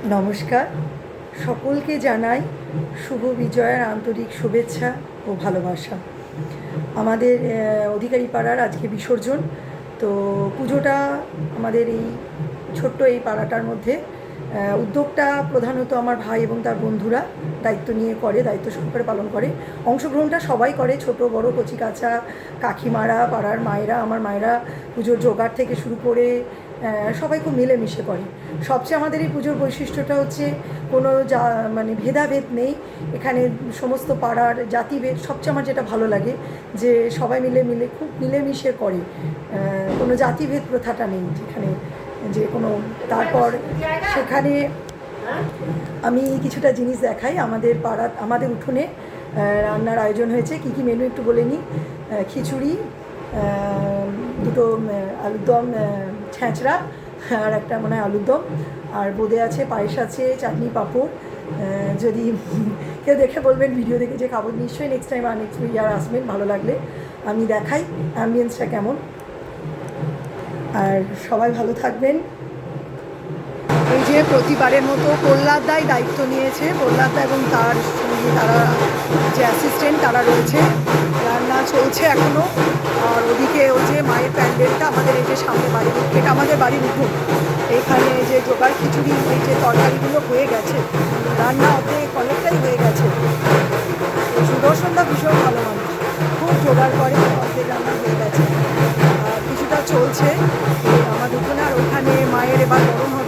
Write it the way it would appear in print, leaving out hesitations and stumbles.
নমস্কার, সকলকে জানাই শুভ বিজয়ের আন্তরিক শুভেচ্ছা ও ভালোবাসা। আমাদের অধিকারী পাড়ার আজকে বিসর্জন। তো পুজোটা আমাদের এই ছোট্ট এই পাড়াটার মধ্যে উদ্যোগটা প্রধানত আমার ভাই এবং তার বন্ধুরা দায়িত্ব নিয়ে করে, দায়িত্ব সহকারে পালন করে। অংশগ্রহণটা সবাই করে, ছোট বড় কচিকাঁচা, কাকিমারা, পাড়ার মায়েরা, আমার মায়েরা পুজোর জোগাড় থেকে শুরু করে সবাই খুব মিলেমিশে করে। সবচেয়ে আমাদের এই পুজোর বৈশিষ্ট্যটা হচ্ছে কোনো মানে ভেদাভেদ নেই এখানে। সমস্ত পাড়ার জাতিভেদ সবচেয়ে আমার যেটা ভালো লাগে যে সবাই খুব মিলেমিশে করে। কোনো জাতিভেদ প্রথাটা নেই যেখানে, যে কোনো। তারপর সেখানে আমি কিছুটা জিনিস দেখাই। আমাদের পাড়ার আমাদের উঠোনে রান্নার আয়োজন হয়েছে। কী কী মেনু একটু বলে নিই। খিচুড়ি, দুটো আলুর দম, ছ্যাঁচড়া, আর একটা মনে হয় আলুর দম, আর বোঁদে আছে, পায়েস আছে, চাটনি, পাঁপড়। যদি কেউ দেখে বলবেন ভিডিও দেখে যে খাবো, নিশ্চয়ই নেক্সট টাইম আর নেক্সট ইয়ার আসবেন। ভালো লাগলে আমি দেখাই অ্যাম্বিয়েন্সটা কেমন। আর সবাই ভালো থাকবেন। এই যে প্রতিবারের মতো প্রহ্লাদদাই দায়িত্ব নিয়েছে। প্রহ্লাদদা এবং তার সঙ্গে তারা যে অ্যাসিস্ট্যান্ট তারা রয়েছে। রান্না চলছে এখনও। আর ওদিকে ওই যে মায়ের প্যান্ডেলটা আমাদের এই যে সামনে বাড়ির, এটা আমাদের বাড়ির উঠোন। এখানে যে জোগাড় খিচুড়ি, এই যে তরকারিগুলো হয়ে গেছে, রান্না অনেকটাই হয়ে গেছে। সুদর্শনদা ভীষণ ভালো মানুষ, খুব জোগাড় করে, অর্ধেক রান্না হয়ে গেছে আর কিছুটা চলছে আমার উঠোনে। আর ওখানে মায়ের এবার গরম হবে।